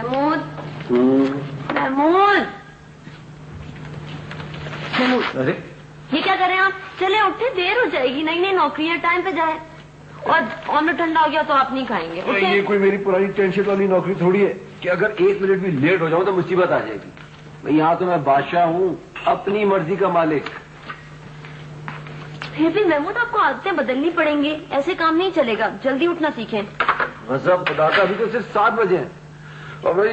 محمود محمود محمود، ارے یہ کیا کر رہے ہیں آپ؟ چلے اٹھے، دیر ہو جائے گی. نئی نئی نوکری ہے، ٹائم پہ جائے. اور آملیٹ ٹھنڈا ہو گیا تو آپ نہیں کھائیں گے. یہ کوئی میری پرانی ٹینشن والی نوکری تھوڑی ہے کہ اگر 1 منٹ بھی لیٹ ہو جاؤں تو مصیبت آ جائے گی. یہاں تو میں بادشاہ ہوں، اپنی مرضی کا مالک. پھر بھی محمود آپ کو عادتیں بدلنی پڑیں گی، ایسے کام نہیں چلے گا. جلدی اٹھنا سیکھیں. غضب خدا کا، ابھی تو صرف 7 بجے ہیں اور بھائی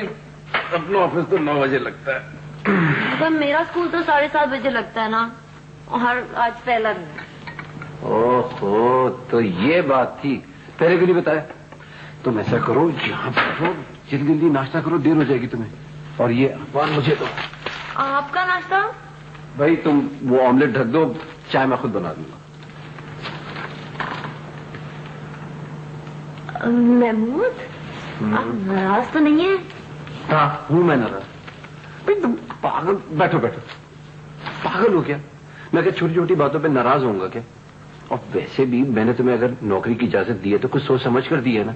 اپنا آفس تو 9 بجے لگتا ہے. مگر میرا اسکول تو 7:30 بجے لگتا ہے نا، اور آج پہلا دن. اوہو، تو یہ بات تھی. پہلے کیوں نہیں بتایا؟ تم ایسا کرو، یہاں بیٹھو، جلدی جلدی ناشتہ کرو، دیر ہو جائے گی تمہیں. اور یہ اخبار مجھے دو. آپ کا ناشتہ؟ بھائی تم وہ آملیٹ ڈھک دو، چائے میں خود بنا دوں گا. محمود آپ ناراض تو نہیں ہے؟ ہاں ہوں میں ناراض. بھائی تم پاگل، بیٹھو بیٹھو. پاگل ہو کیا؟ میں کہ چھوٹی چھوٹی باتوں پہ ناراض ہوں گا کیا؟ اور ویسے بھی میں نے تمہیں اگر نوکری کی اجازت دی ہے تو کچھ سوچ سمجھ کر دی ہے نا.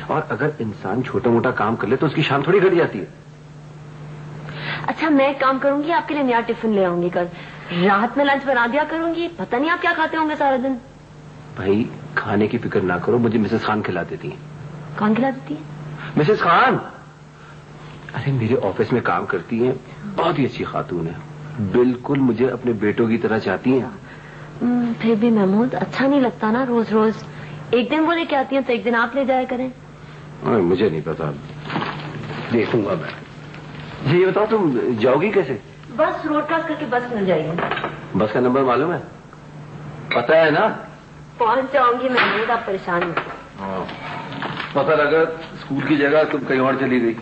اور اگر انسان چھوٹا موٹا کام کر لے تو اس کی شان تھوڑی گھٹ جاتی ہے. اچھا میں ایک کام کروں گی، آپ کے لیے نیا ٹفن لے آؤں گی. کل رات میں لنچ بنا دیا کروں گی. پتہ نہیں آپ کیا کھاتے ہوں گے سارا دن. بھائی کھانے کی فکر نہ کرو، مجھے مسز خان کھلا دیتی ہیں. کون کھلا دیتی ہے؟ مسز خان. ارے میرے آفس میں کام کرتی ہیں، بہت ہی اچھی خاتون ہے، بالکل مجھے اپنے بیٹوں کی طرح چاہتی ہیں. پھر بھی محمود اچھا نہیں لگتا نا روز روز. ایک دن وہ لے کے آتی ہیں تو ایک دن آپ لے جایا کریں. مجھے نہیں پتا، دیکھوں گا میں. جی یہ بتاؤ تم جاؤ گی کیسے؟ بس روڈ کراس کر کے بس مل جائے گی. بس کا نمبر معلوم ہے؟ پتا ہے نا؟ پہنچ جاؤں گی محمود، آپ پریشان ہو. پتا لگا اسکول کی جگہ تم کہیں اور چلی گئی.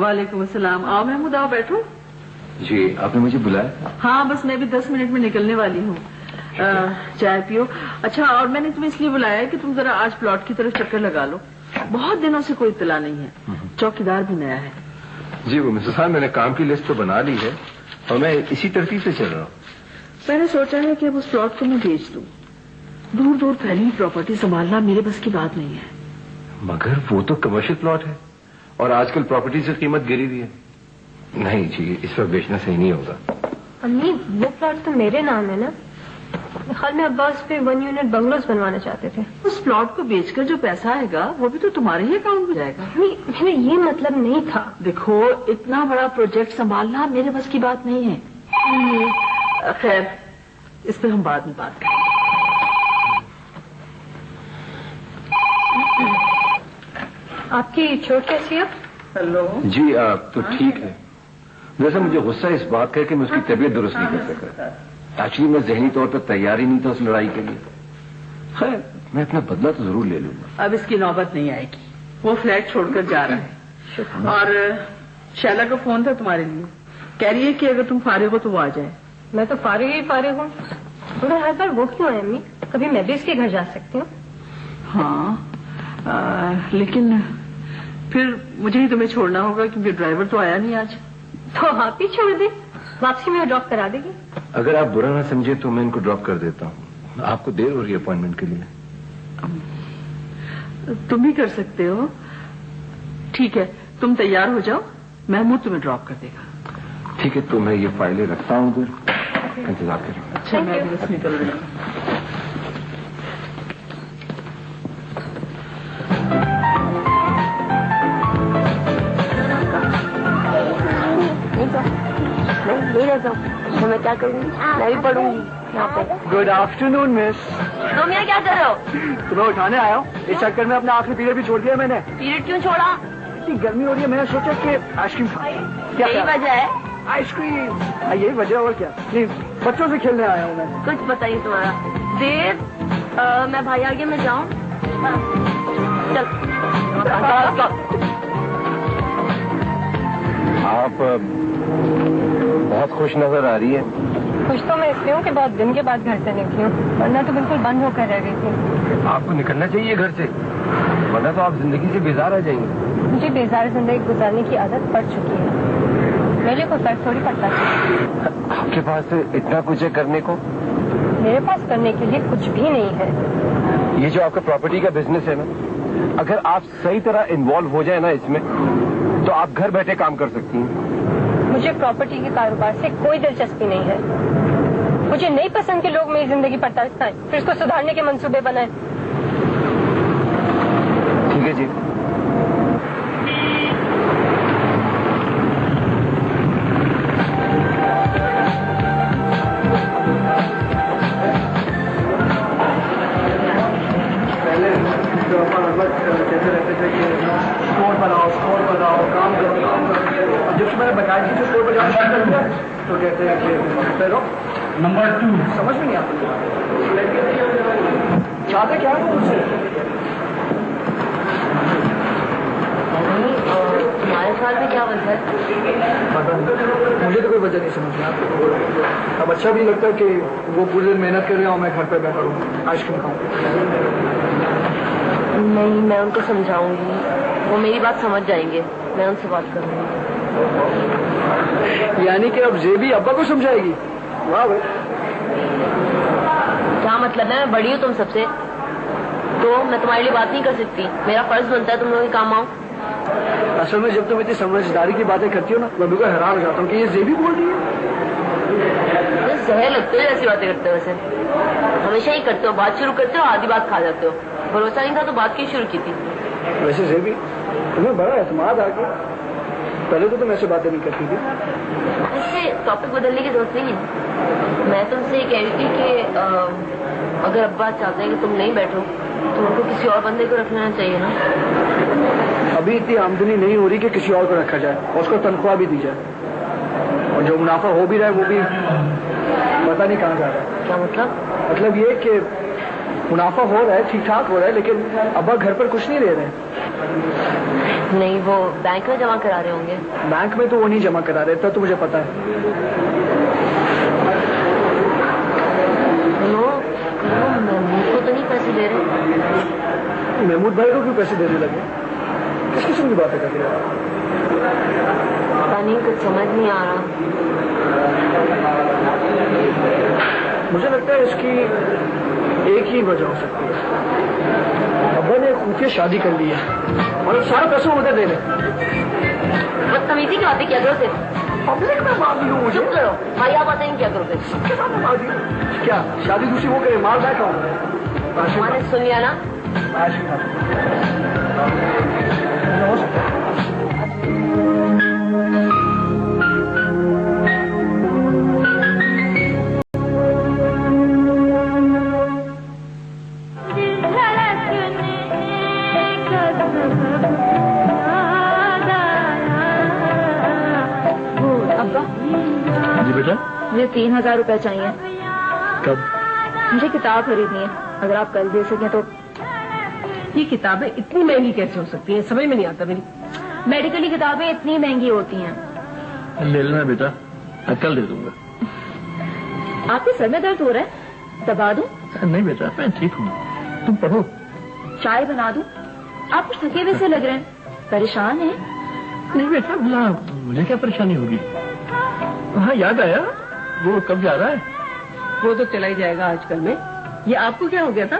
وعلیکم السلام. آؤ محمود آؤ بیٹھو. جی آپ نے مجھے بلایا؟ ہاں بس میں بھی 10 منٹ میں نکلنے والی ہوں. چائے پیو. اچھا اور میں نے تمہیں اس لیے بلایا ہے کہ تم ذرا آج پلاٹ کی طرف چکر لگا لو. بہت دنوں سے کوئی اطلاع نہیں ہے. چوکیدار بھی نیا ہے. جی وہ مسز خان میں نے کام کی لسٹ تو بنا لی ہے اور میں اسی ترتیب سے چل رہا ہوں. میں نے سوچا ہے کہ اب اس پلاٹ کو میں بیچ دوں. دور دور پھیلی پراپرٹی سنبھالنا میرے بس کی بات نہیں ہے. مگر وہ تو کمرشل پلاٹ ہے اور آج کل پراپرٹی سے قیمت گری ہوئی ہے. نہیں جی اس پر بیچنا صحیح نہیں ہوگا. امی وہ پلاٹ تو میرے نام ہے نا. خیال میں ابا اس پہ 1 یونٹ بنگلوز بنوانا چاہتے تھے. اس پلاٹ کو بیچ کر جو پیسہ آئے گا وہ بھی تو تمہارے ہی اکاؤنٹ میں جائے گا. میرا یہ مطلب نہیں تھا. دیکھو اتنا بڑا پروجیکٹ سنبھالنا میرے بس کی بات نہیں ہے. خیر اس پہ ہم بعد میں بات کریں. آپ کی چھوٹ کیسی ہے؟ ہلو. جی آپ تو ٹھیک ہے. ویسے مجھے غصہ اس بات کا ہے کہ میں اس کی طبیعت درست نہیں کر سکا. ایکچولی میں ذہنی طور پر تیار ہی نہیں تھا اس لڑائی کے لیے. خیر میں اپنا بدلہ تو ضرور لے لوں گا. اب اس کی نوبت نہیں آئے گی. وہ فلیٹ چھوڑ کر جا رہا ہے اور شیلا کا فون تھا تمہارے لیے. کہہ رہی ہے کہ اگر تم فارغ ہو تو وہ آ جائے. मैं तो फारिग हूँ। थोड़ा हर बार वो क्यों है अम्मी? कभी मैं भी इसके घर जा सकती हूँ? हाँ, लेकिन फिर मुझे ही तुम्हें छोड़ना होगा क्योंकि ड्राइवर तो आया नहीं आज। तो आप ही छोड़ दे, वापसी में ड्रॉप करा देगी। अगर आप बुरा ना समझे तो मैं इनको ड्रॉप कर देता हूँ। आपको देर हो रही है अपॉइंटमेंट के लिए। तुम भी कर सकते हो। ठीक है, तुम तैयार हो जाओ, महमूद तुम्हें ड्रॉप कर देगा। ठीक है, तो मैं ये फाइलें रखता हूँ उधर, इंतजार करूँ। अच्छा, मैं बस निकल रही हूँ। नहीं रह जाऊँ तो मैं क्या करूँगी? मैं भी पढ़ूंगी यहाँ पे। Good afternoon miss. तुम यहाँ क्या कर रहे हो? तुम्हें उठाने आया हूँ। इस चक्कर में अपना आखिरी पीरियड भी छोड़ दिया मैंने। पीरियड क्यों छोड़ा? इतनी गर्मी हो रही है, मैंने सोचा कि आइसक्रीम खाऊं। क्या यही वजह है? आइसक्रीम? यही वजह और क्या? नहीं, बच्चों से खेलने आया हूँ मैं। कुछ पता नहीं तुम्हारा। देव, मैं भाई आगे मैं जाऊँ? चल। आप बहुत खुश नजर आ रही है। खुश तो मैं इसलिए हूँ कि बहुत दिन के बाद घर से निकली हूँ, वरना तो बिल्कुल बंद होकर रह गई थी। आपको निकलना चाहिए घर से, वरना तो आप जिंदगी से बेजार आ जाएंगे। मुझे बेजार जिंदगी गुजारने की आदत पड़ चुकी है। मेरे लिए कोई फर्क थोड़ी पड़ता है। आपके पास इतना कुछ है करने को? मेरे पास करने के लिए कुछ भी नहीं है। ये जो आपका प्रॉपर्टी का बिजनेस है ना, अगर आप सही तरह इन्वॉल्व हो जाए ना इसमें, तो आप घर बैठे काम कर सकती हैं। मुझे प्रॉपर्टी के कारोबार से कोई दिलचस्पी नहीं है। मुझे नहीं पसंद कि लोग मेरी जिंदगी पर तरस खाएं, फिर इसको सुधारने के मंसूबे बनाएं। ठीक है जी। कहते रहते थे कि स्कोर बनाओ, काम करो। जब से मैंने बताया कि स्कोर पर जाना शुरू कर दिया तो कहते हैं कि चलो नंबर 2 समझ में नहीं आता। चाहते क्या है मुझसे? तुम्हारे ख्याल में क्या वजह है? पता नहीं, मुझे तो कोई वजह नहीं समझ में आता। अब अच्छा भी लगता है कि वो पूरे दिन मेहनत कर रहे हो, मैं घर पे बैठा हूँ आइसक्रीम खाऊं। नहीं, मैं उनको समझाऊंगी, वो मेरी बात समझ जाएंगे। मैं उनसे बात करूंगी। यानी कि अब जेबी अब्बा को समझाएगी? वाह भाई। क्या मतलब है? मैं बड़ी हूँ तुम सबसे, तो मैं तुम्हारे लिए बात नहीं कर सकती। मेरा फर्ज बनता है तुम लोगों के काम आऊँ। असल में जब तुम इतनी समझदारी की बातें करती हो ना, मैं बिल्कुल हैरान हो जाता हूँ कि ये जेबी बोल रही है। जहर लगते हो ऐसी बातें करते हो। वैसे हमेशा ही करते हो, बात शुरू करते हो, आधी बात खा जाते हो। भरोसा नहीं था तो बात क्यों शुरू की थी? वैसे जेबी तुम्हें बड़ा एतमाद आ गया, पहले तो तुम ऐसे बातें नहीं करती थी। ऐसे टॉपिक बदलने की जरूरत नहीं है। मैं तुमसे ये कह रही थी कि अगर अब्बा चाहते हैं कि तुम नहीं बैठो तो उनको किसी और बंदे को रखना चाहिए ना। अभी इतनी आमदनी नहीं हो रही कि किसी और को रखा जाए और उसको तनख्वाह भी दी जाए, और जो मुनाफा हो भी रहा है वो भी पता नहीं कहाँ जा रहा है। क्या मतलब? मतलब ये कि मुनाफा हो रहा है, ठीक ठाक हो रहा है, लेकिन अब्बा घर पर कुछ नहीं ले रहे हैं। नहीं, वो बैंक में जमा करा रहे होंगे। बैंक में तो वो नहीं जमा करा रहे, तो मुझे पता है। महमूद को तो नहीं पैसे दे रहे? महमूद भाई को क्यों पैसे देने लगे? किस किस्म की बातें कर रहे हैं? पता नहीं, कुछ समझ नहीं आ रहा। मुझे लगता है इसकी एक ही वजह हो सकती है। अब्बा ने खुफिया शादी कर ली है और सारा पैसा उधर दे रहे। बदतमीजी की बातें क्या करो? पब्लिक में मार दी हूँ मुझे। चुप करो भाई, आप बताइए क्या करोगे? सबके सामने मार दी। क्या शादी दूसरी वो करे? मार बैठा हूँ। मैंने सुन लिया ना। जी बेटा, मुझे 3000 रुपए चाहिए। कब? मुझे किताब खरीदनी है, अगर आप कल दे सकें तो। ये किताबें इतनी महंगी कैसे हो सकती हैं? समझ में नहीं आता मेरी। मेडिकल की किताबें इतनी महंगी होती हैं। ले लेना बेटा, मैं कल दे दूंगा। आपके सर में दर्द हो रहा है, दबा दूं? नहीं बेटा, मैं ठीक हूँ, तुम पढ़ो। चाय बना दूं? आप कुछ थके हुए से लग रहे हैं, परेशान हैं? नहीं बेटा, भला मुझे क्या परेशानी होगी? हाँ, याद आया, वो कब जा रहा है? वो तो चला ही जाएगा आजकल में। ये आपको क्या हो गया था?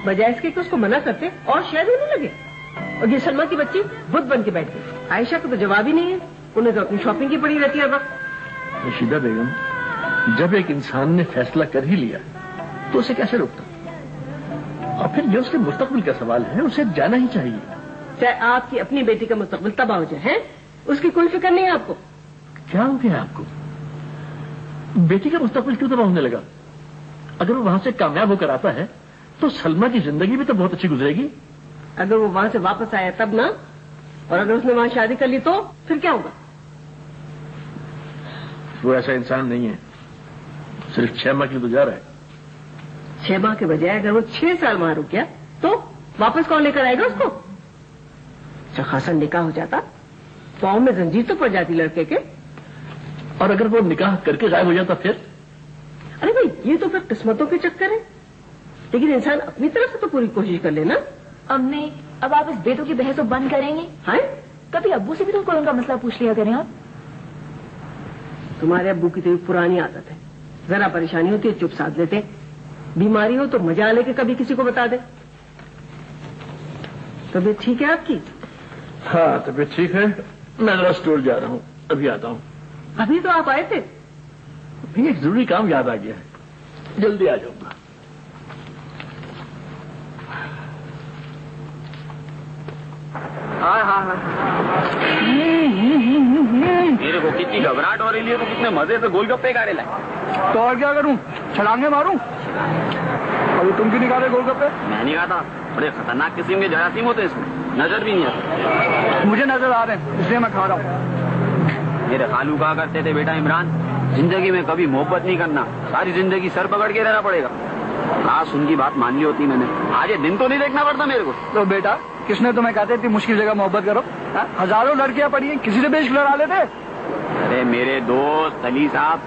बजाय इसके कि उसको मना करते और शायद होने लगे। और ये सलमा की बच्ची बुद्ध बन के बैठ गई। आयशा को तो जवाब ही नहीं है, उन्हें तो अपनी शॉपिंग की पड़ी रहती है। वक्त रशीदा बेगम, जब एक इंसान ने फैसला कर ही लिया तो उसे कैसे रोकता? और फिर ये उसके मुस्तकबिल का सवाल है, उसे जाना ही चाहिए। चाहे आपकी अपनी बेटी का मुस्तकबिल तबाह हो जाए, है उसकी कोई फिक्र नहीं है आपको? क्या हो गया आपको? बेटी का मुस्तकबिल क्यों तबाह होने लगा? अगर वो वहां से कामयाब होकर आता है तो सलमा की जिंदगी भी तो बहुत अच्छी गुजरेगी। अगर वो वहां से वापस आया तब ना, और अगर उसने वहां शादी कर ली तो फिर क्या होगा? वो ऐसा इंसान नहीं है, सिर्फ 6 माह के लिए तो जा रहा है। 6 माह के बजाय अगर वो 6 साल वहां रुक गया तो वापस कौन लेकर आएगा उसको? अच्छा खासा निकाह हो जाता, पाँव में जंजीर तो पड़ जाती लड़के के। और अगर वो निकाह करके गायब हो जाता फिर? अरे भाई, ये तो फिर किस्मतों के चक्कर है, लेकिन इंसान अपनी तरफ से तो पूरी कोशिश कर लेना। अम्मी, अब आप इस बेटों की बहस तो बंद करेंगे? हाँ, कभी अब्बू से भी तो कोई उनका मसला पूछ लिया करें आप। तुम्हारे अब्बू की तो एक पुरानी आदत है, जरा परेशानी होती है चुप साध लेते, बीमारी हो तो मजा लेके कभी किसी को बता दे। तबीयत ठीक है आपकी? हाँ, तबीयत ठीक है। मैं जरा स्टोर जा रहा हूँ, अभी आता हूँ। अभी तो आप आए थे। अभी एक जरूरी काम याद आ गया है, जल्दी आ जाऊंगा। मेरे को कितनी घबराहट हो रही है, तो कितने मजे से गोलगप्पे खा रहे लाए। तो और क्या करूं, छलांगे मारूं? अभी तुम क्यों नहीं खा रहे गोलगप्पे? मैं नहीं खाता, बड़े खतरनाक किस्म के जरासीम होते हैं इसमें, नजर भी नहीं आता। मुझे नजर आ रहे हैं, इसलिए मैं खा रहा हूँ। मेरे खालू कहा करते थे, बेटा इमरान, जिंदगी में कभी मोहब्बत नहीं करना, सारी जिंदगी सर पकड़ के रहना पड़ेगा। काश उनकी बात मान ली होती मैंने, आज ये दिन तो नहीं देखना पड़ता मेरे को। तो बेटा, किसने तुम्हें कहते इतनी मुश्किल जगह मोहब्बत करो? हजारों लड़कियां पड़ी हैं, किसी से बेइज्जत लड़ा लेते। अरे मेरे दोस्त अली साहब,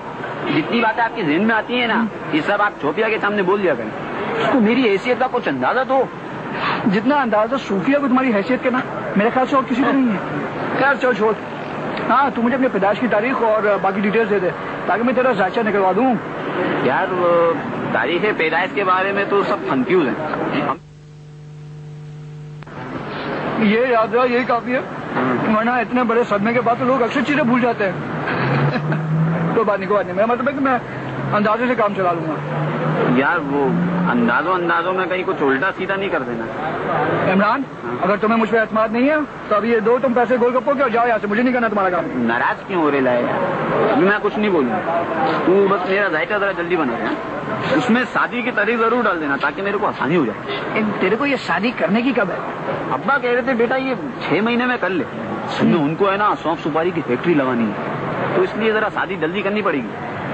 जितनी बातें आपकी ज़हन में आती है ना, ये सब आप छोपिया के सामने बोल दिया करें। उसको मेरी हैसियत का कुछ अंदाजा तो। जितना अंदाजा सूफिया को तुम्हारी हैसियत के ना, मेरे ख्याल से और किसी को नहीं है। खैर चल छोड़। हाँ, तू मुझे अपने पैदाइश की तारीख और बाकी डिटेल्स दे दे, ताकि मैं तेरा जायचा निकलवा दूं। यार तारीख पैदाइश के बारे में तो सब कंफ्यूज हैं। ये याद रहा, यही काफी है, वरना इतने बड़े सदमे के बाद तो लोग अक्सर चीजें भूल जाते हैं। तो बात नहीं, मेरा मतलब है कि मैं अंदाजे से काम चला लूंगा। यार वो अंदाजों में कहीं कुछ उल्टा सीधा नहीं कर देना। इमरान, अगर तुम्हें मुझ पर एतमाद नहीं है तो अब ये दो तुम पैसे गोलगप्पों के और जाओ यहाँ से, मुझे नहीं करना तुम्हारा काम। नाराज क्यों हो रहे लाए यार? अभी मैं कुछ नहीं बोलूंगा, तू बस मेरा जायका जरा जल्दी बना दे। उसमें शादी की तारीख जरूर डाल देना, ताकि मेरे को आसानी हो जाए। तेरे को ये शादी करने की कब है? अब्बा कह रहे थे बेटा ये 6 महीने में कर ले। उनको है ना सौंफ सुपारी की फैक्ट्री लगानी है, तो इसलिए जरा शादी जल्दी करनी पड़ेगी।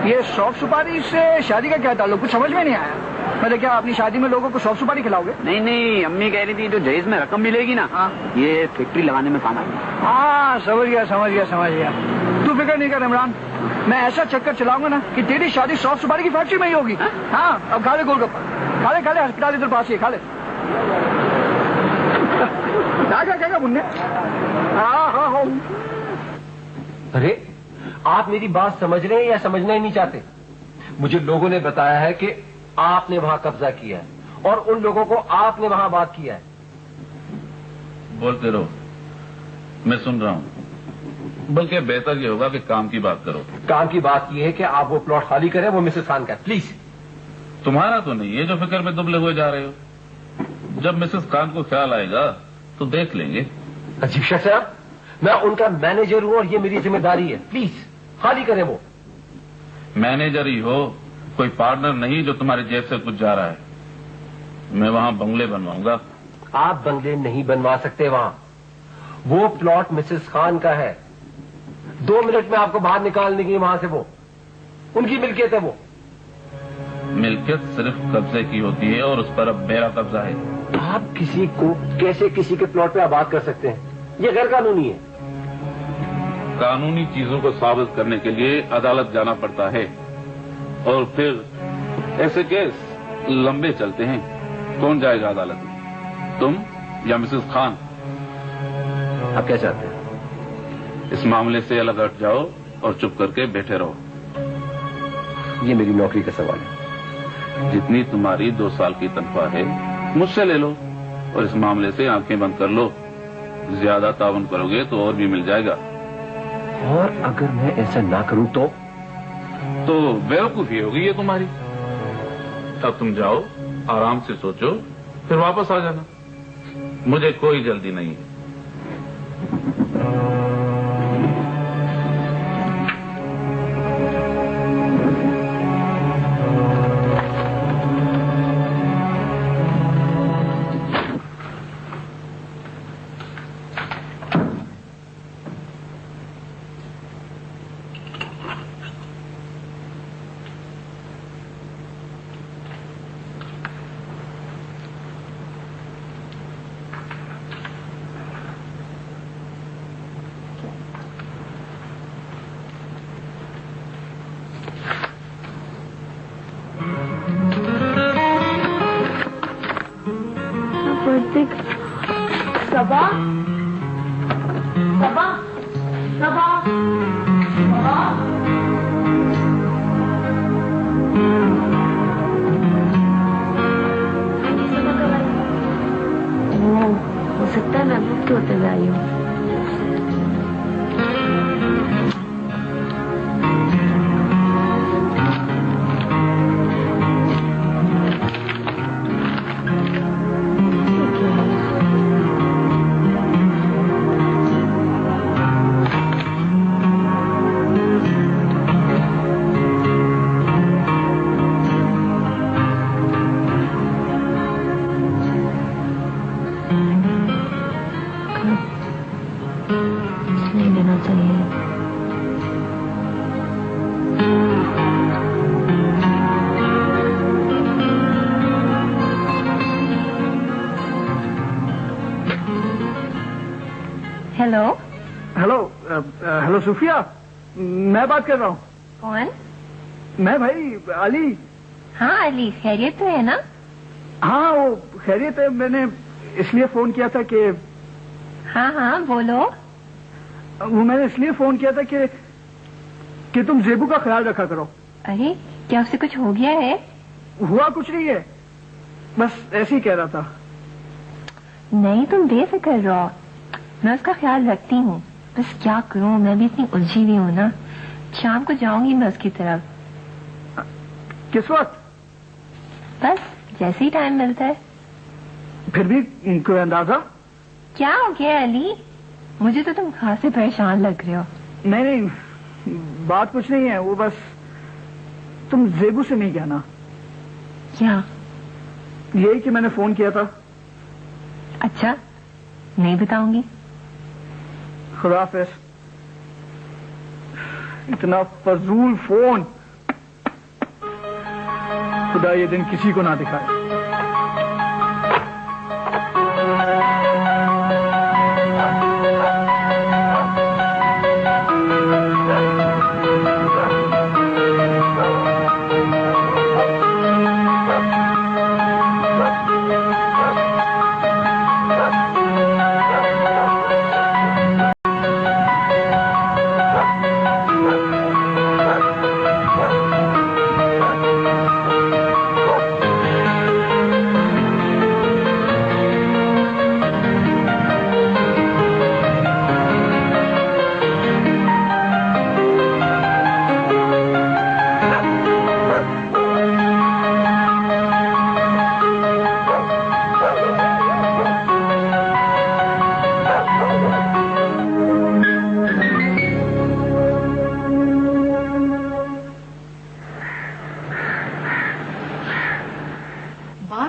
ये सौंफ सुपारी से शादी का क्या ताल्लुक? कुछ समझ में नहीं आया। मतलब क्या अपनी शादी में लोगों को सौंफ सुपारी खिलाओगे? नहीं, अम्मी कह रही थी जो जहेज में रकम मिलेगी ना, ये फैक्ट्री लगाने में काम आएगी। हाँ, समझ गया। तू फिक्र नहीं कर इमरान, मैं ऐसा चक्कर चलाऊंगा ना कि तेरी शादी सौंफ सुपारी की फैक्ट्री में ही होगी। हाँ, अब खा ले गोलगप्पा, खा ले, अस्पताल इधर पास ही खा ले। क्या मुन्ने? हाँ। अरे आप मेरी बात समझ रहे हैं या समझना ही नहीं चाहते? मुझे लोगों ने बताया है कि आपने वहां कब्जा किया है और उन लोगों को आपने वहां बात किया है। बोलते रहो, मैं सुन रहा हूं। बल्कि बेहतर ये होगा कि काम की बात करो। काम की बात ये है कि आप वो प्लॉट खाली करें, वो मिसेस खान का, प्लीज। तुम्हारा तो नहीं है जो फिक्र में दुबले हुए जा रहे हो। जब मिसेस खान को ख्याल आएगा तो देख लेंगे। अजीब शख्स है आप, मैं उनका मैनेजर हूं और ये मेरी जिम्मेदारी है, प्लीज खाली करें वो। मैनेजर ही हो, कोई पार्टनर नहीं जो तुम्हारी जेब से कुछ जा रहा है। मैं वहां बंगले बनवाऊंगा। आप बंगले नहीं बनवा सकते वहां, वो प्लॉट मिसेस खान का है। 2 मिनट में आपको बाहर निकाल देंगे वहां से, वो उनकी मिल्कियत है। वो मिल्कियत सिर्फ कब्जे की होती है और उस पर अब मेरा कब्जा है। आप किसी को कैसे किसी के प्लॉट पे आबाद कर सकते हैं? ये गैर कानूनी है। कानूनी चीजों को साबित करने के लिए अदालत जाना पड़ता है। और फिर ऐसे केस लंबे चलते हैं। कौन जाएगा अदालत में, तुम या मिसेस खान? आप क्या चाहते हैं? इस मामले से अलग हट जाओ और चुप करके बैठे रहो। ये मेरी नौकरी का सवाल है। जितनी तुम्हारी 2 साल की तनख्वाह है मुझसे ले लो और इस मामले से आंखें बंद कर लो। ज्यादा तावन करोगे तो और भी मिल जाएगा। और अगर मैं ऐसा ना करूं तो बेवकूफी होगी ये तुम्हारी। अब तुम जाओ, आराम से सोचो, फिर वापस आ जाना। मुझे कोई जल्दी नहीं है। सबा, सबा, सबा, सबा। हो सकता है मैं भूख के होटल में आई हूँ। नहीं लेना चाहिए। हेलो हेलो सुफिया, मैं बात कर रहा हूँ। कौन? मैं भाई अली। हाँ अली, खैरियत तो है ना? हाँ वो खैरियत है। मैंने इसलिए फोन किया था कि हाँ बोलो। वो मैंने इसलिए फोन किया था कि तुम जेबू का ख्याल रखा करो। अरे क्या उससे कुछ हो गया है? हुआ कुछ नहीं है, बस ऐसे ही कह रहा था। नहीं तुम बेफिक्र रहो, मैं उसका ख्याल रखती हूँ। बस क्या करूँ, मैं भी इतनी उलझी हुई हूँ ना। शाम को जाऊंगी मैं उसकी तरफ। किस वक्त? बस जैसे ही टाइम मिलता है। फिर भी कोई अंदाजा? क्या हो गया अली? मुझे तो तुम खासे परेशान लग रहे हो। नहीं, बात कुछ नहीं है। वो बस तुम जेबू से नहीं कहना। क्या? यही कि मैंने फोन किया था। अच्छा, नहीं बताऊंगी। खुदा हाफिज। इतना फजूल फोन, खुदा ये दिन किसी को ना दिखाए।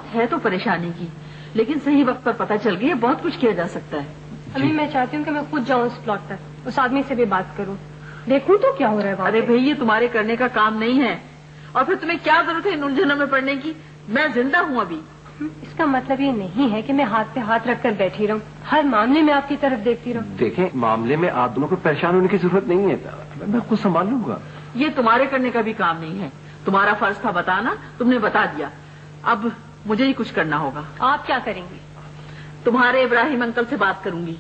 है तो परेशानी की, लेकिन सही वक्त पर पता चल गई है, बहुत कुछ किया जा सकता है। अभी मैं चाहती हूँ कि मैं खुद जाऊँ उस प्लॉट तक, उस आदमी से भी बात करूँ, देखूँ तो क्या हो रहा है वहाँ अरे पे। भाई ये तुम्हारे करने का काम नहीं है, और फिर तुम्हें क्या जरूरत है इन उलझनों में पड़ने की। मैं जिंदा हूँ अभी। इसका मतलब ये नहीं है कि मैं हाथ पे हाथ रखकर बैठी रहूँ, हर मामले में आपकी तरफ देखती रहूँ। देखें, मामले में आप दोनों को परेशान होने की जरूरत नहीं है, मैं खुद संभाल लूंगा। ये तुम्हारे करने का भी काम नहीं है। تمہارا فرض تھا بتانا، تم نے بتا دیا، اب مجھے ہی کچھ کرنا ہوگا۔ آپ کیا کریں گی؟ تمہارے ابراہیم انکل سے بات کروں گی۔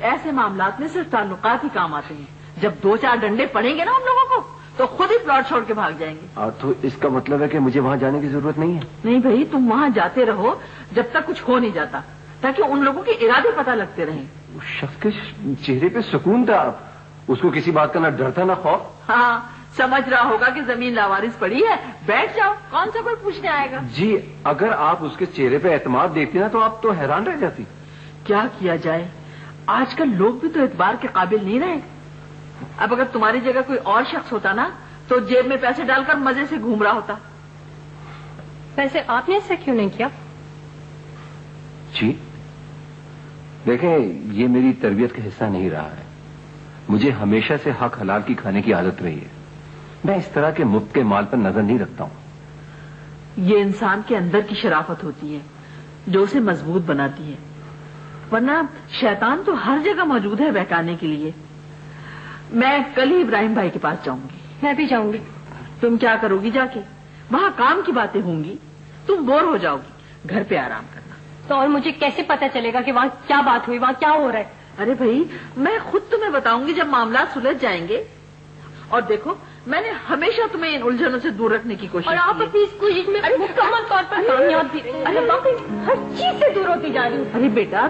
ایسے معاملات میں صرف تعلقات ہی کام آتے ہیں، جب 2-4 ڈنڈے پڑیں گے نا ان لوگوں کو تو خود ہی پلاٹ چھوڑ کے بھاگ جائیں گے۔ تو اس کا مطلب ہے کہ مجھے وہاں جانے کی ضرورت نہیں ہے؟ نہیں بھائی، تم وہاں جاتے رہو جب تک کچھ ہو نہیں جاتا، تاکہ ان لوگوں کے ارادے پتہ لگتے رہیں۔ اس شخص کے چہرے پہ سکون تھا، اس کو کسی بات کا نہ ڈر تھا نہ خوف۔ ہاں، سمجھ رہا ہوگا کہ زمین لاوارث پڑی ہے، بیٹھ جاؤ، کون سا کوئی پوچھنے آئے گا۔ جی اگر آپ اس کے چہرے پہ اعتماد دیکھتی نا تو آپ تو حیران رہ جاتی۔ کیا کیا جائے، آج کل لوگ بھی تو اعتبار کے قابل نہیں رہے۔ اب اگر تمہاری جگہ کوئی اور شخص ہوتا نا تو جیب میں پیسے ڈال کر مزے سے گھوم رہا ہوتا۔ ویسے آپ نے ایسا کیوں نہیں کیا؟ جی دیکھیں، یہ میری تربیت کا حصہ نہیں رہا ہے، مجھے ہمیشہ سے حق حلال کی کھانے کی عادت رہی ہے، میں اس طرح کے مفت کے مال پر نظر نہیں رکھتا ہوں۔ یہ انسان کے اندر کی شرافت ہوتی ہے جو اسے مضبوط بناتی ہے، ورنہ شیطان تو ہر جگہ موجود ہے بہکانے کے لیے۔ میں کل ہی ابراہیم بھائی کے پاس جاؤں گی۔ میں بھی جاؤں گی۔ تم کیا کرو گی جا کے؟ وہاں کام کی باتیں ہوں گی، تم بور ہو جاؤ گی، گھر پہ آرام کرنا۔ تو اور مجھے کیسے پتا چلے گا کہ وہاں کیا بات ہوئی، وہاں کیا ہو رہا ہے؟ ارے بھائی، میں خود تمہیں بتاؤں گی جب معاملات سلجھ جائیں گے۔ اور دیکھو، میں نے ہمیشہ تمہیں ان الجھنوں سے دور رکھنے کی کوشش اور آپ کی ہے۔ اپنی اس کوشش میں مکمل طور پر کامیاب بھی رہی ہیں۔ باقی ہر چیز سے دور ہوتی جا رہی ہوں۔ ارے بیٹا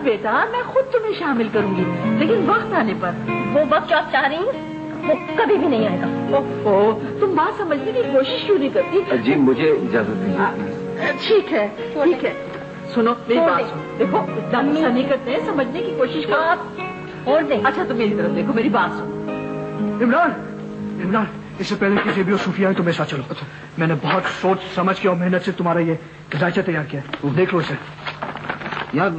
میں خود تمہیں شامل کروں گی، لیکن وقت آنے پر۔ وہ وقت جو آپ چاہ رہی ہیں وہ کبھی بھی نہیں آئے گا۔ تم بات سمجھنے کی کوشش کیوں نہیں کرتی؟ جی مجھے اجازت دیجیے۔ ٹھیک ہے ٹھیک ہے، سنو میری بات سنو، دیکھو اتنا غصہ نہیں کرتے ہیں، سمجھنے کی کوشش کرو۔ آپ اور دیں۔ اچھا تم میری طرف دیکھو، میری بات سنو۔ عمران اس سے پہلے کسی بھی اور صوفیہ ہے تو میرے ساتھ چلو۔ میں نے بہت سوچ سمجھ کے اور محنت سے تمہارا یہ ذائچہ تیار کیا ہے، دیکھ لو اسے۔ یار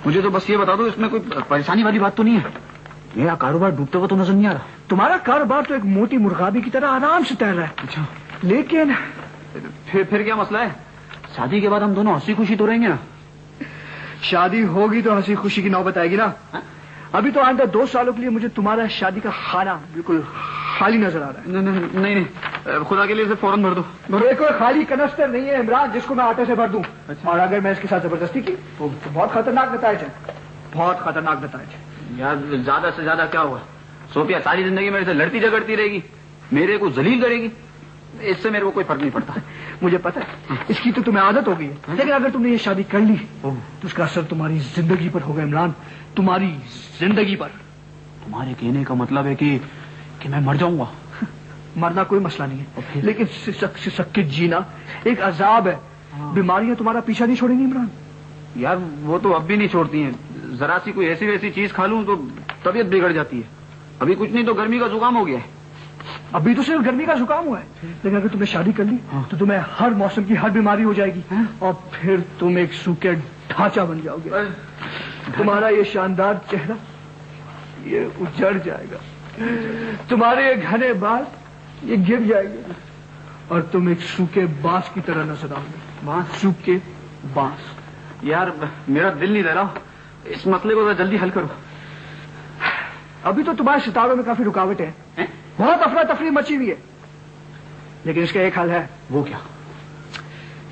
مجھے تو بس یہ بتا دو، اس میں کوئی پریشانی والی بات تو نہیں ہے؟ میرا کاروبار ڈوبتا ہوا تو نظر نہیں آ رہا۔ تمہارا کاروبار تو ایک موٹی مرغابی کی طرح آرام سے تیر رہا ہے۔ اچھا، لیکن پھر کیا مسئلہ ہے؟ شادی کے بعد ہم دونوں ہنسی خوشی تو رہیں گے نا؟ شادی ہوگی تو ہنسی خوشی کی نوبت آئے گی نا۔ ابھی تو آئندہ 2 سالوں کے لیے مجھے تمہارا شادی کا خانہ بالکل خالی نظر آ رہا ہے۔ نہیں، خدا کے لیے اسے فوراً بھر دو۔ کوئی خالی کنسٹر نہیں ہے عمران جس کو میں آٹے سے بھر دوں۔ اور اگر میں اس کے ساتھ زبردستی کی تو بہت خطرناک نتائج ہے، بہت خطرناک نتائج ہے۔ یار زیادہ سے زیادہ کیا ہوا؟ صوفیہ ساری زندگی میرے سے لڑتی جھگڑتی رہے گی، میرے کو ذلیل کرے گی، اس سے میرے کو کوئی فرق نہیں پڑتا۔ مجھے پتا ہے اس کی تو تمہیں عادت ہو گئی ہے، لیکن اگر تم نے یہ شادی کر لی تو اس کا اثر تمہاری زندگی پر ہوگا عمران، تمہاری زندگی پر۔ تمہارے کہنے کا مطلب ہے کہ میں مر جاؤں گا؟ مرنا کوئی مسئلہ نہیں ہے، لیکن سسک کے جینا ایک عذاب ہے۔ بیماریاں تمہارا پیچھا نہیں چھوڑیں گی عمران۔ یار وہ تو اب بھی نہیں چھوڑتی ہیں، ذرا سی کوئی ایسی ویسی چیز کھا لوں تو طبیعت بگڑ جاتی ہے۔ ابھی کچھ نہیں تو گرمی کا زکام ہو گیا ہے۔ ابھی تو صرف گرمی کا زکام ہوا ہے، لیکن اگر تم نے شادی کر لی تو تمہیں ہر موسم کی ہر بیماری ہو جائے گی، اور پھر تم ایک سوکھے ڈھانچہ بن جاؤ گے۔ تمہارا یہ شاندار چہرہ یہ اجڑ جائے گا، تمہارے یہ گھنے بال یہ گر جائیں گے، اور تم ایک سوکھے بانس کی طرح نظر آؤ گے۔ سوکھے بانس۔ یار میرا دل نہیں دے رہا، اس مسئلے کو ذرا جلدی حل کرو۔ ابھی تو تمہارے ستاروں میں کافی رکاوٹیں ہیں، بہت افراتفری مچی ہوئی ہے، لیکن اس کا ایک حل ہے۔ وہ کیا؟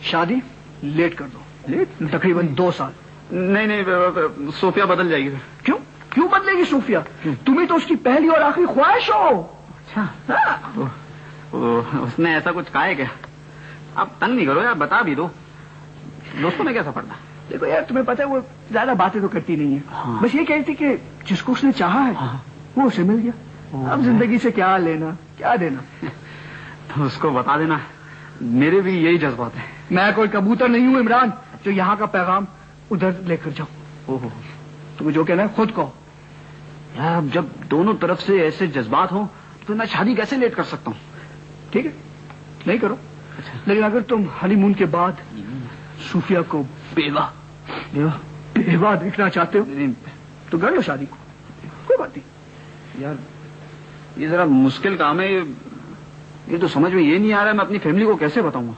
شادی لیٹ کر دو، لیٹ تقریباً 2 سال۔ نہیں صوفیہ بدل جائے گی۔ کیوں بدلے گی صوفیہ؟ تمہیں تو اس کی پہلی اور آخری خواہش ہو۔ اچھا، اس نے ایسا کچھ کہا ہے کیا؟ اب تنگ نہیں کرو یار، بتا بھی دو، دوستوں میں کیسا پڑتا؟ دیکھو یار تمہیں پتا ہے وہ زیادہ باتیں تو کرتی نہیں ہے، بس یہ کہتی کہ جس کو اس نے چاہا ہے وہ اسے مل گیا، اب زندگی سے کیا لینا کیا دینا۔ تو اس کو بتا دینا میرے بھی یہی جذبات ہیں۔ میں کوئی کبوتر نہیں ہوں عمران جو یہاں کا پیغام ادھر لے کر جاؤں۔ تمہیں جو کہنا ہے خود کہو۔ یار جب دونوں طرف سے ایسے جذبات ہوں تو میں شادی کیسے لیٹ کر سکتا ہوں؟ ٹھیک ہے نہیں کرو، لیکن اگر تم ہنی مون کے بعد صوفیہ کو بیوہ دیکھنا چاہتے ہو تو کر لو شادی، کوئی بات نہیں۔ یار یہ ذرا مشکل کام ہے، یہ تو سمجھ میں یہ نہیں آ رہا ہے میں اپنی فیملی کو کیسے بتاؤں گا،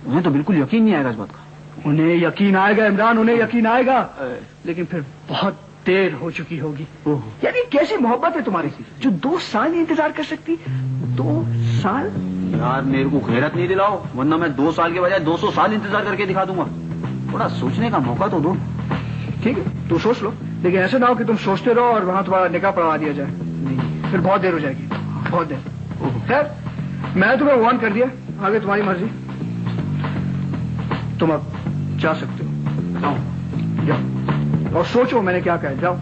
انہیں تو بالکل یقین نہیں آئے گا اس بات کا۔ انہیں یقین آئے گا عمران، انہیں یقین آئے گا، لیکن پھر بہت دیر ہو چکی ہوگی۔ یعنی کیسی محبت ہے تمہاری جو 2 سال نہیں انتظار کر سکتی؟ 2 سال यार मेरे को खैरत नहीं दिलाओ, वरना मैं 2 साल के बजाय 200 साल इंतजार करके दिखा दूंगा। थोड़ा सोचने का मौका तो दो। ठीक है, तू सोच लो, लेकिन ऐसे ना हो कि तुम सोचते रहो और वहाँ तुम्हारा निकाह पढ़वा दिया जाए। नहीं, फिर बहुत देर हो जाएगी, बहुत देर। खैर, मैंने तुम्हें वार्न कर दिया, आगे तुम्हारी मर्जी। तुम अब जा सकते हो, जाओ और सोचो मैंने क्या कहा। जाओ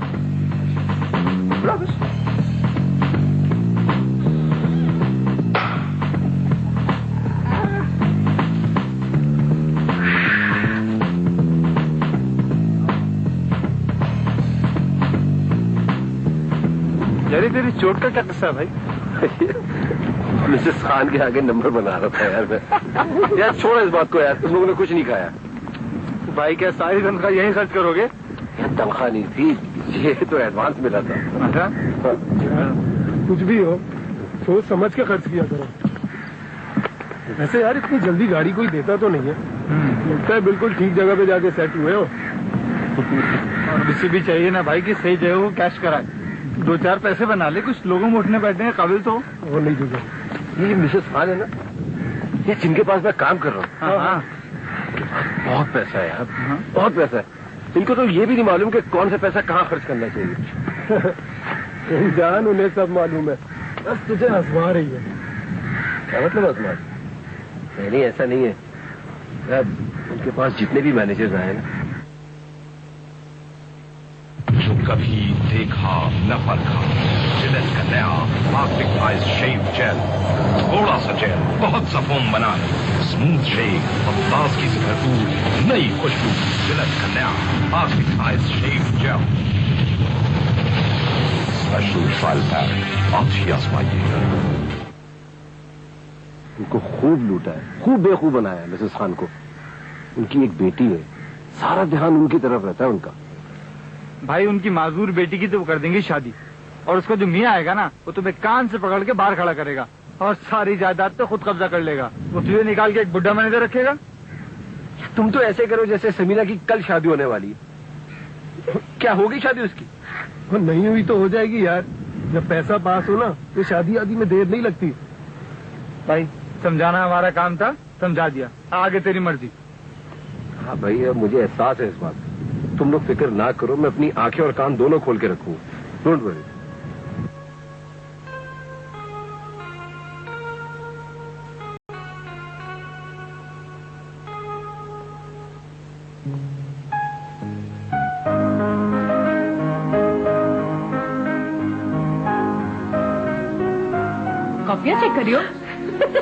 बस। यार तेरी चोट का क्या किस्सा है भाई? मिसेस खान के आगे नंबर बना रहा था यार मैं। यार छोड़ो इस बात को यार, तुम लोगों ने कुछ नहीं खाया। भाई क्या सारी तनख्वाह यही खर्च करोगे? यार तनख्वाह नहीं थी, ये तो एडवांस मिला था। अच्छा कुछ भी हो सोच समझ के खर्च किया करो। वैसे यार इतनी जल्दी गाड़ी कोई देता तो नहीं है, लगता है बिल्कुल ठीक जगह पे जाके सेट हुए हो। और किसी भी चाहिए ना भाई कि सही जगह को कैश कराए, 2-4 पैसे बना ले, कुछ लोगों में उठने बैठने के काबिल तो वो नहीं दूंगा। ये मिसेस खान है ना, ये जिनके पास मैं काम कर रहा हूँ। हाँ। बहुत पैसा है यार, बहुत पैसा है। इनको तो ये भी नहीं मालूम कि कौन सा पैसा कहाँ खर्च करना चाहिए। जान उन्हें सब मालूम है, बस तुझे हंसवा रही है। क्या मतलब हंसवा? नहीं ऐसा नहीं है यार, उनके पास जितने भी मैनेजर्स आए ना, जो कभी देखा न परखा, जिलेट का नया प्लास्टिक आइस शेव जेल, थोड़ा सा जेल बहुत सा फोम बनाने, स्मूथ शेव और ताजगी से भरपूर नई खुशबू। जिलेट का नया प्लास्टिक आइस शेव जेल, स्पेशल ट्रायल पैक, आज ही आजमाइएगा। उनको खूब लूटा है, खूब बेखूब बनाया है मिसेस खान को। उनकी एक बेटी है, सारा ध्यान उनकी तरफ रहता है उनका। भाई उनकी माजूर बेटी की तो वो कर देंगे शादी, और उसका जो मियाँ आएगा ना वो तुम्हें कान से पकड़ के बाहर खड़ा करेगा और सारी जायदाद पे खुद कब्जा कर लेगा। वो तुझे निकाल के एक बुढ़ा मैनेजर रखेगा। तुम तो ऐसे करो जैसे समीना की कल शादी होने वाली है। क्या होगी शादी उसकी? वो नहीं हुई तो हो जाएगी यार, जब पैसा पास हो ना तो शादी आदि में देर नहीं लगती। भाई समझाना हमारा काम था, समझा दिया, आगे तेरी मर्जी। हाँ भाई अब मुझे एहसास है इस बात, तुम लोग फिक्र ना करो, मैं अपनी आंखें और कान दोनों खोल के रखूं। Don't worry. कॉपियाँ चेक करियो।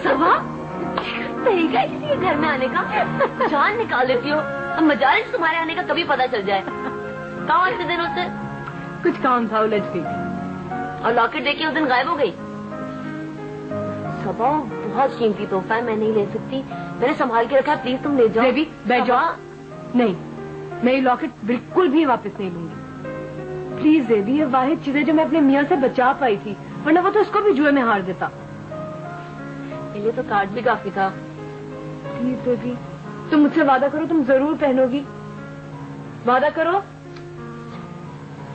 सभा तरीका है किसी के घर में आने का, जान निकाल लेती हो। अब मजाल है तुम्हारे आने का कभी पता चल जाए। कहाँ इतने दिनों से? कुछ काम था, उलझ गई थी। और लॉकेट देके उस दिन गायब हो गई। सभा बहुत कीमती तोहफा है, मैं नहीं ले सकती, मैंने संभाल के रखा है, प्लीज तुम ले जाओ। बेबी बैठ जाओ। नहीं, मैं ये लॉकेट बिल्कुल भी वापस नहीं लूंगी। प्लीज बेबी, ये वाहिद चीज है जो मैं अपने मियाँ से बचा पाई थी, वरना वो तो उसको भी जुए में हार देता। ये तो कार्ड भी काफी था। प्लीज बेबी, तुम मुझसे वादा करो, तुम जरूर पहनोगी, वादा करो।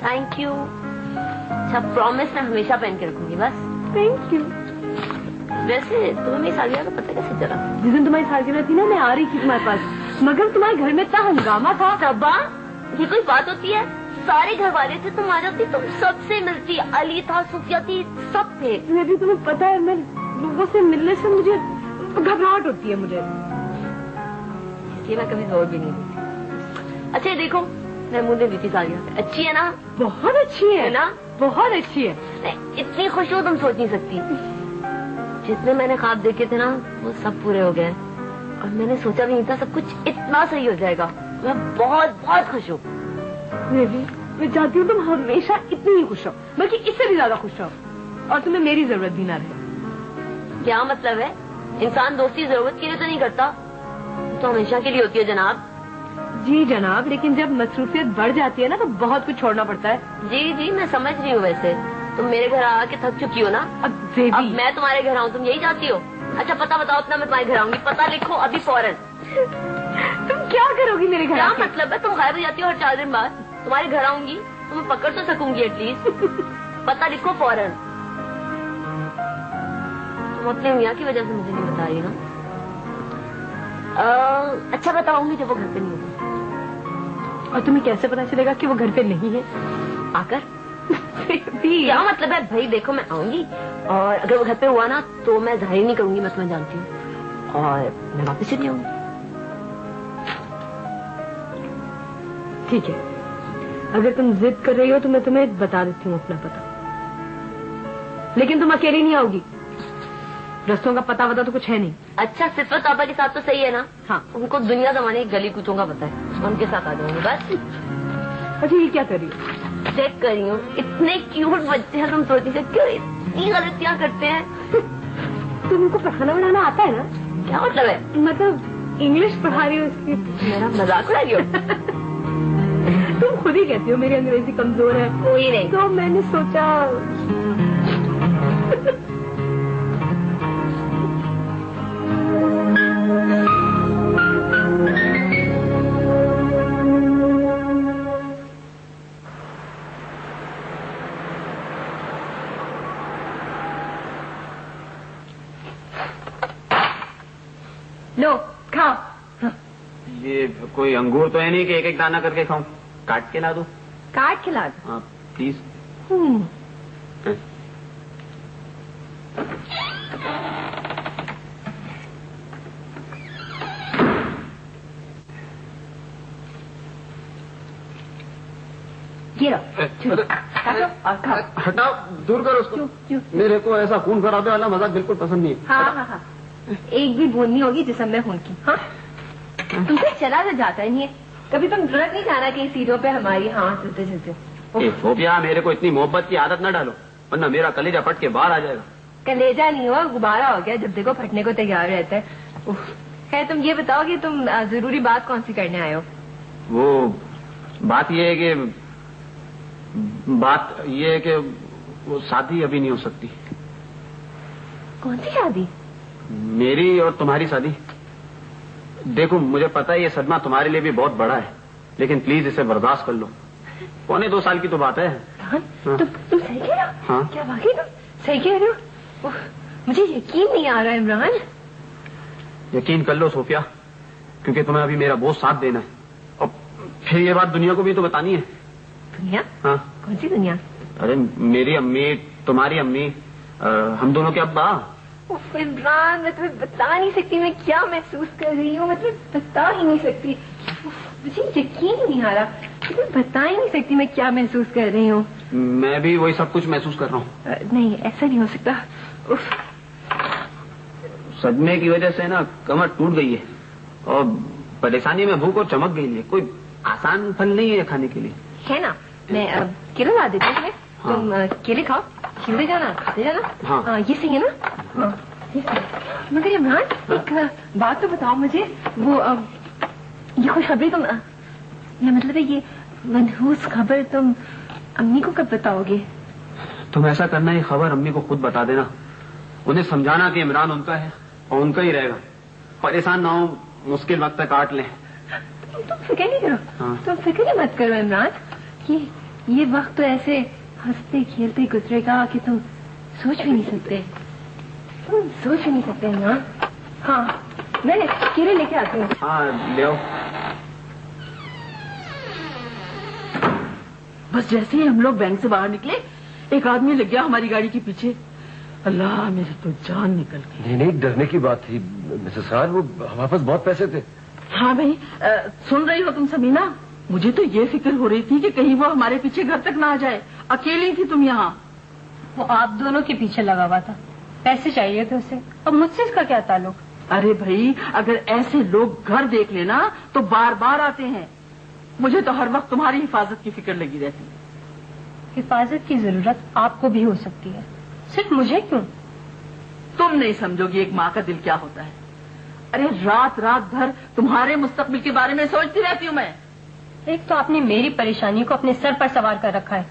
Thank you. अच्छा प्रॉमिस, मैं हमेशा पहन के रखूंगी बस। Thank you. वैसे तुम्हें मेरी सालगिरह का पता कैसे चला? जिस दिन तुम्हारी सालगिरह थी ना, मैं आ रही थी तुम्हारे पास, मगर तुम्हारे घर में इतना हंगामा था। सबा ये कोई बात होती है? सारे घर वाले थे, तुम आ जाती, तुम सबसे मिलती। अली था, सुफिया थी, सब थे। बेबी तुम्हें पता है, मैं लोगों से मिलने से मुझे घबराहट होती है मुझे, इसलिए मैं कभी जोर भी नहीं देती। अच्छा देखो, मैं मुझे दी थी सालगिरह, अच्छी है ना? बहुत अच्छी है ना? बहुत अच्छी है। इतनी खुश हो तुम सोच नहीं सकती। जितने मैंने ख्वाब देखे थे ना वो सब पूरे हो गए, और मैंने सोचा भी नहीं था सब कुछ इतना सही हो जाएगा। मैं बहुत बहुत खुश हूँ। बेबी मैं चाहती हूँ तुम हमेशा इतनी ही खुश हो, बल्कि इससे भी ज्यादा खुश हो, और तुम्हें मेरी जरूरत भी ना रहे। क्या मतलब है? इंसान दोस्ती जरूरत के लिए तो नहीं करता, तो हमेशा के लिए होती है जनाब। जी जनाब, लेकिन जब मसरूफियत बढ़ जाती है ना तो बहुत कुछ छोड़ना पड़ता है। जी जी मैं समझ रही हूँ। वैसे तुम मेरे घर आके थक चुकी हो ना, अब मैं तुम्हारे घर आऊँ, तुम यही चाहती हो? अच्छा पता बताओ अपना, मैं तुम्हारे घर आऊंगी, पता लिखो अभी फौरन। तुम क्या करोगी मेरे घर? क्या मतलब है? तुम गायब हो जाती हो हर 4 दिन बाद, तुम्हारे घर आऊंगी, तुम्हें पकड़ तो सकूंगी एटलीस्ट। पता लिखो फौरन। तुम तुम अपने मियाँ की वजह से मुझे नहीं बता रही ना? अच्छा बताऊंगी जब वो घर पे नहीं होगा। और तुम्हें कैसे पता चलेगा कि वो घर पे नहीं है? आकर क्या मतलब है भाई? देखो मैं आऊंगी और अगर वो घर पे हुआ ना तो मैं जाहिर नहीं करूंगी, मैं तुम्हें जानती हूँ, और मैं वापस ही नहीं आऊंगी। ठीक है, अगर तुम जिद कर रही हो तो मैं तुम्हें बता देती हूँ अपना पता, लेकिन तुम अकेली नहीं आओगी। रस्तों का पता वता तो कुछ है नहीं। अच्छा, सिफत पापा के साथ तो सही है ना? हाँ, उनको दुनिया जमाने की गली कूचों का पता है, उनके साथ आ जाऊंगी बस। अच्छा, ये क्या कर रही हो? चेक कर रही हूँ, इतने क्यूट बच्चे हैं, तुम सोची से क्यों इतनी गलतियाँ करते हैं? तुमको पढ़ाना वढ़ाना आता है ना? क्या मतलब है? मतलब इंग्लिश पढ़ा रही हो इसकी? मेरा मजाक उड़ा रही हो? तुम खुद ही कहती हो मेरी अंग्रेजी कमजोर है। कोई नहीं, तो मैंने सोचा लो खाओ। ये कोई अंगूर तो है नहीं कि एक एक दाना करके खाऊं? काट के ला दो। काट के ला दो? हाँ प्लीज। ये लो, हटाओ, दूर करो उसको। मेरे को ऐसा खून खराबे वाला मजाक बिल्कुल पसंद नहीं है। हाँ हाँ हाँ, एक भी बूंद नहीं होगी जिसम में खून की। हाँ, तुमसे चला तो जाता ही नहीं है। कभी तुम जरूरत नहीं जाना कि सीटों पे हमारी हाँ चलते चलते। फोबिया, मेरे को इतनी मोहब्बत की आदत न डालो, वरना मेरा कलेजा फट के बाहर आ जाएगा। कलेजा नहीं हुआ, गुब्बारा हो गया, जब देखो फटने को तैयार रहता है। खैर, तुम ये बताओ कि तुम जरूरी बात कौन सी करने आए हो? वो बात ये है कि वो शादी अभी नहीं हो सकती। कौन सी शादी? मेरी और तुम्हारी शादी। देखो, मुझे पता है ये सदमा तुम्हारे लिए भी बहुत बड़ा है, लेकिन प्लीज इसे बर्दाश्त कर लो। 1.25 साल की तो बात है। हाँ? तुम सही कह रहे हो? हाँ? क्या वाकई तुम सही कह रहे हो? मुझे यकीन नहीं आ रहा है इमरान। यकीन कर लो सोफिया, क्योंकि तुम्हें अभी मेरा बहुत साथ देना है, और फिर ये बात दुनिया को भी तो बतानी है। दुनिया? हाँ। कौन सी दुनिया? अरे मेरी अम्मी, तुम्हारी अम्मी, हम दोनों के अब्बा। इमरान, मैं तुम्हें बता नहीं सकती मैं क्या महसूस कर रही हूँ। मैं तुम्हें बता ही नहीं सकती। मुझे यकीन ही नहीं आ रहा। मैं बता ही नहीं सकती मैं क्या महसूस कर रही हूँ। मैं भी वही सब कुछ महसूस कर रहा हूँ। नहीं, ऐसा नहीं हो सकता। सदमे की वजह से ना कमर टूट गई है, और परेशानी में भूख और चमक गई है। कोई आसान फल नहीं है खाने के लिए। है ना, मैं केले ला देती हूँ तुम्हें। हाँ। तुम केले खाओ, खिलते जाना, खाते जाना। हाँ। ये सही है ना? हाँ, ये सही है। मगर इमरान, एक बात तो बताओ मुझे। वो ये खुशखबरी तुम, ये मतलब है ये मनहूस खबर तुम अम्मी को कब बताओगे? तुम ऐसा करना, ये खबर अम्मी को खुद बता देना। उन्हें समझाना कि इमरान उनका है और उनका ही रहेगा। परेशान ना हो, मुश्किल वक्त काट लें। तुम फिक्र नहीं करो। हाँ। तुम फिक्र मत करो इमरान। ये वक्त तो ऐसे हंसते खेलते गुजरेगा कि तुम सोच भी नहीं सकते। तुम सोच भी नहीं सकते इमरान। हाँ, मैं केले लेके आती हूँ। हाँ, ले आओ। बस जैसे ही हम लोग बैंक से बाहर निकले, एक आदमी लग गया हमारी गाड़ी के पीछे। अल्लाह, मेरी तो जान निकल गई। नहीं, डरने की बात थी मिसेस खान, वो हमारे पास बहुत पैसे थे। हाँ भाई, सुन रही हो तुम समीना? मुझे तो ये फिक्र हो रही थी कि कहीं वो हमारे पीछे घर तक ना आ जाए। अकेली थी तुम यहाँ। वो आप दोनों के पीछे लगा हुआ था, पैसे चाहिए थे उसे, और मुझसे इसका क्या ताल्लुक? अरे भाई, अगर ऐसे लोग घर देख लेना तो बार बार आते हैं। मुझे तो हर वक्त तुम्हारी हिफाजत की फिक्र लगी रहती है। हिफाजत की जरूरत आपको भी हो सकती है, सिर्फ मुझे क्यों? तुम नहीं समझोगी एक माँ का दिल क्या होता है। अरे रात रात भर तुम्हारे मुस्तकबिल के बारे में सोचती रहती हूँ मैं। एक तो आपने मेरी परेशानी को अपने सर पर सवार कर रखा है।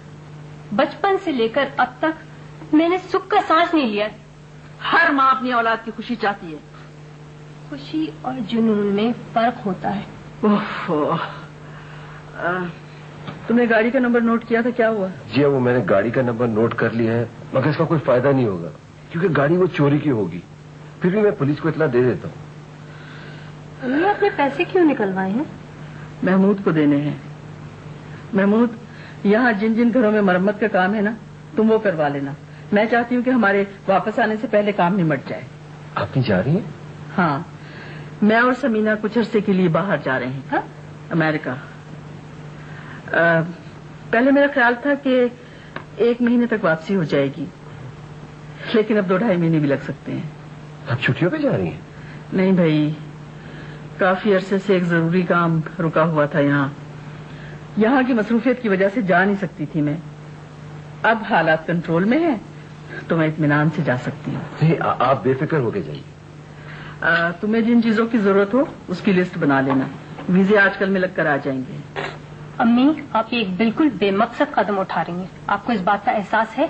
बचपन से लेकर अब तक मैंने सुख का सांस नहीं लिया। हर माँ अपनी औलाद की खुशी चाहती है। खुशी और जुनून में फर्क होता है। तुमने गाड़ी का नंबर नोट किया था, क्या हुआ? जी वो मैंने गाड़ी का नंबर नोट कर लिया है, मगर इसका कोई फायदा नहीं होगा। क्योंकि गाड़ी वो चोरी की होगी। फिर भी मैं पुलिस को इत्तला दे देता हूँ। अम्मी आपने पैसे क्यों निकलवाए हैं? महमूद को देने हैं। महमूद, यहाँ जिन जिन घरों में मरम्मत का काम है ना, तुम वो करवा लेना। मैं चाहती हूँ कि हमारे वापस आने से पहले काम निमट जाए। आप नहीं जा रही हैं? हाँ, मैं और समीना कुछ अरसे के लिए बाहर जा रहे हैं। हाँ? अमेरिका। पहले मेरा ख्याल था कि 1 महीने तक वापसी हो जाएगी, लेकिन अब 2-2.5 महीने भी लग सकते हैं। आप छुट्टियों पे जा रही हैं? नहीं भाई, काफी अरसे से एक जरूरी काम रुका हुआ था। यहाँ की मसरूफियत की वजह से जा नहीं सकती थी मैं। अब हालात कंट्रोल में है तो मैं इत्मीनान से जा सकती हूँ। नहीं, आप बेफिक्र होके जाइए। तुम्हें जिन चीजों की जरूरत हो उसकी लिस्ट बना लेना। वीजे आजकल में लगकर आ जाएंगे। अम्मी, आप ये एक बिल्कुल बेमकसद कदम उठा रही हैं। आपको इस बात का एहसास है?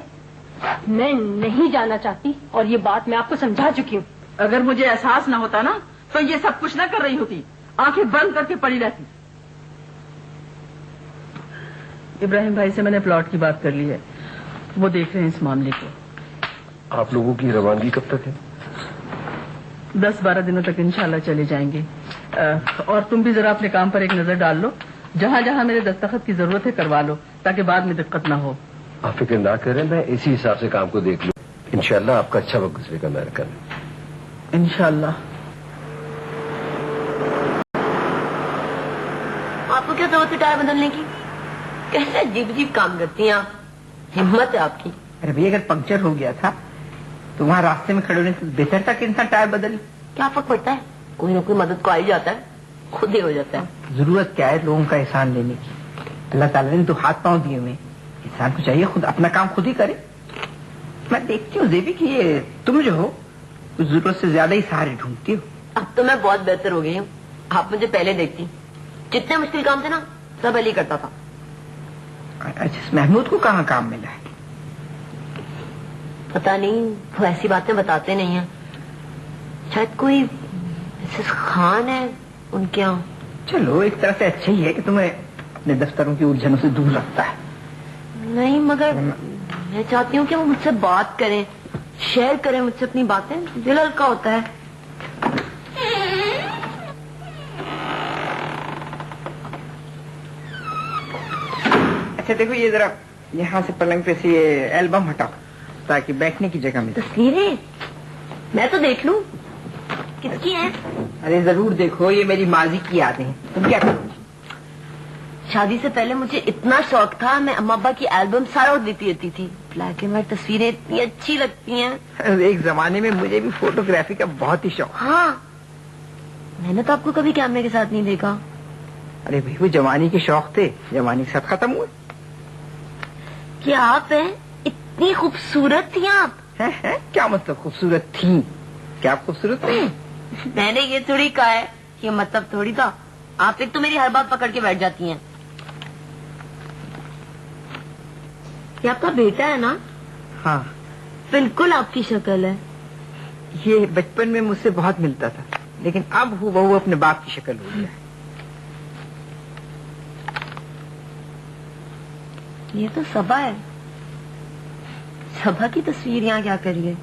मैं नहीं जाना चाहती और ये बात मैं आपको समझा चुकी हूँ। अगर मुझे एहसास ना होता ना तो ये सब कुछ ना कर रही होती, आंखें बंद करके पड़ी रहती। इब्राहिम भाई से मैंने प्लॉट की बात कर ली है, वो देख रहे हैं इस मामले को। आप लोगों की रवानगी कब तक है? 10-12 दिनों तक इंशाल्लाह चले जाएंगे। और तुम भी जरा अपने काम पर एक नजर डाल लो। जहाँ जहाँ मेरे दस्तखत की जरूरत है करवा लो, ताकि बाद में दिक्कत ना हो। आप फिक्र ना करें, मैं इसी हिसाब से काम को देख लूँ। इंशाल्लाह आपका अच्छा वक्त गुजरेगा अमेरिका में। इंशाल्लाह। आपको क्या जरूरत है टायर बदलने की? कैसे अजीब अजीब काम करती हैं आप, हिम्मत है आपकी। अरे भैया, अगर पंक्चर हो गया था तो वहाँ रास्ते में खड़े होने से बेहतर था कि इंसान टायर बदले। क्या फर्क पड़ता है, कोई ना कोई मदद को आ ही जाता है, खुद ही हो जाता है। जरूरत क्या है लोगों का एहसान लेने की? अल्लाह ताला ने तो हाथ पांव दिए हुए, इंसान को चाहिए खुद अपना काम खुद ही करे। मैं देखती हूँ जेबी कि ये तुम जो हो जरूरत से ज्यादा ही सहारे ढूंढती हो। अब तो मैं बहुत बेहतर हो गई हूँ। आप मुझे पहले देखती, जितने मुश्किल काम थे ना सब अली करता था। अच्छा, महमूद को कहाँ काम मिला है? पता नहीं, वो ऐसी बातें बताते नहीं हैं। शायद कोई मिसेस खान है उनके यहाँ। चलो, एक तरह से अच्छा ही है कि तुम्हें अपने दफ्तरों की उलझनों से दूर रखता है। नहीं, मगर मैं चाहती हूँ कि वो मुझसे बात करें, शेयर करें मुझसे अपनी बातें, दिल हल्का होता है। अच्छा देखो, ये जरा यहाँ से पलंग पे से ये एल्बम हटाओ ताकि बैठने की जगह मिले। तस्वीरें मैं तो देख लूं, किसकी हैं? अरे जरूर देखो, ये मेरी माजी की यादें हैं। तुम क्या करोगी? शादी से पहले मुझे इतना शौक था, मैं अम्मा अब्बा की एल्बम सारा लेती रहती थी। ब्लैक एंड व्हाइट तस्वीरें इतनी अच्छी लगती हैं। एक जमाने में मुझे भी फोटोग्राफी का बहुत ही शौक। हाँ, मैंने तो आपको कभी कैमरे के साथ नहीं देखा। अरे भाई, वो जवानी के शौक थे, जवानी के साथ खत्म हुए। क्या आप हैं? इतनी खूबसूरत थी आप। हैं? क्या मतलब खूबसूरत थी? क्या आप खूबसूरत नहीं? मैंने ये थोड़ी कहा है, ये मतलब थोड़ी था। आप एक तो मेरी हर बात पकड़ के बैठ जाती हैं। ये आपका बेटा है ना? हाँ, बिल्कुल आपकी शक्ल है। ये बचपन में मुझसे बहुत मिलता था, लेकिन अब वो अपने बाप की शक्ल हो गया है। ये तो सबा है। सबा की तस्वीर यहाँ क्या करी है?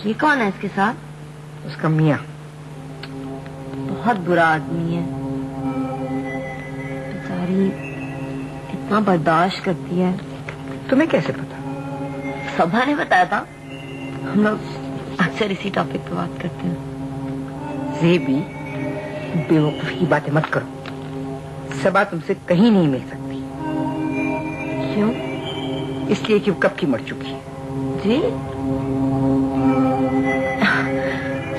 ये कौन है इसके साथ? उसका मियाँ। बहुत बुरा आदमी है, बेचारी इतना बर्दाश्त करती है। तुम्हें कैसे पता? सबा ने बताया था। हम लोग अक्सर इसी टॉपिक पे बात करते हैं। जेबी, बेवकूफी की बातें मत करो। सबा तुमसे कहीं नहीं मिल सकती। क्यों? इसलिए कि वो कब की मर चुकी है। जी?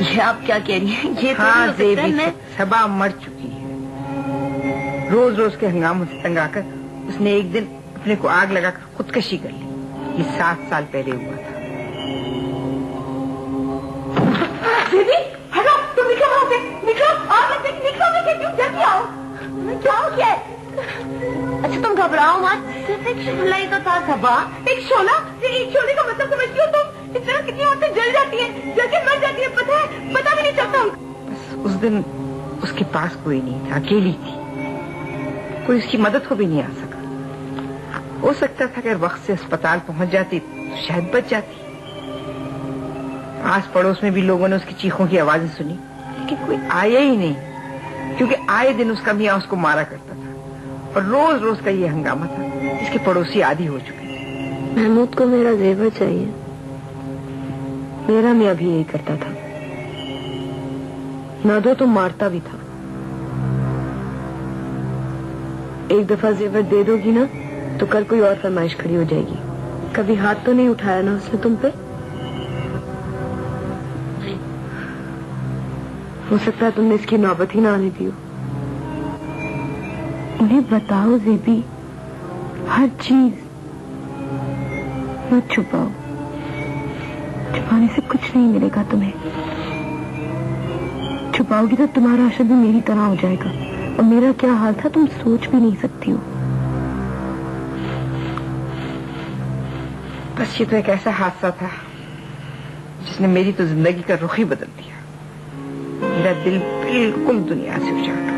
ये आप क्या कह रही हैं? ये हाँ तो नहीं हो सकता है। जेबी, सबा मर चुकी है। रोज रोज के हंगामों से तंग आकर उसने एक दिन अपने को आग लगाकर खुदकशी कर ली। ये 7 साल पहले हुआ था। जेबी, हटो, तुम निकलो वहाँ से, निकलो, आग लग गई, निकलो, मैं कहती हूँ, जल्दी आओ। क्या हो गया? अच्छा तुम घबराओ मत, सिर्फ एक शोला ही तो था। सबा, एक शोला? एक शोले का मतलब समझती हो तुम? इस तरह कितनी औरतें जल जाती हैं, जल के मर जाती हैं, पता है? पता भी नहीं चलता। बस उस दिन उसके पास कोई नहीं था, अकेली थी, कोई उसकी मदद को भी नहीं आ सका। हो सकता था अगर वक्त से अस्पताल पहुंच जाती तो शायद बच जाती। आस पड़ोस में भी लोगों ने उसकी चीखों की आवाजें सुनी, लेकिन कोई आया ही नहीं, क्योंकि आए दिन उसका मियाँ उसको मारा करता था और रोज रोज का ये हंगामा था जिसके पड़ोसी आदी हो चुके। महमूद को मेरा जेवर चाहिए। मेरा मियाँ भी यही करता था, ना दो तो मारता भी था। एक दफा जेवर दे दोगी ना तो कल कोई और फरमाइश खड़ी हो जाएगी। कभी हाथ तो नहीं उठाया ना उसने तुम पे? हो सकता है तुमने इसकी नौबत ही ना आने दी हो। उन्हें बताओ जेबी, हर चीज मत छुपाओ। छुपाने से कुछ नहीं मिलेगा तुम्हें। छुपाओगी तो तुम्हारा असर भी मेरी तरह हो जाएगा, और मेरा क्या हाल था तुम सोच भी नहीं सकती हो। बस ये तो एक ऐसा हादसा था जिसने मेरी तो जिंदगी का रुख ही बदल दिया। मेरा दिल बिल्कुल दुनिया से उजाड़ गया।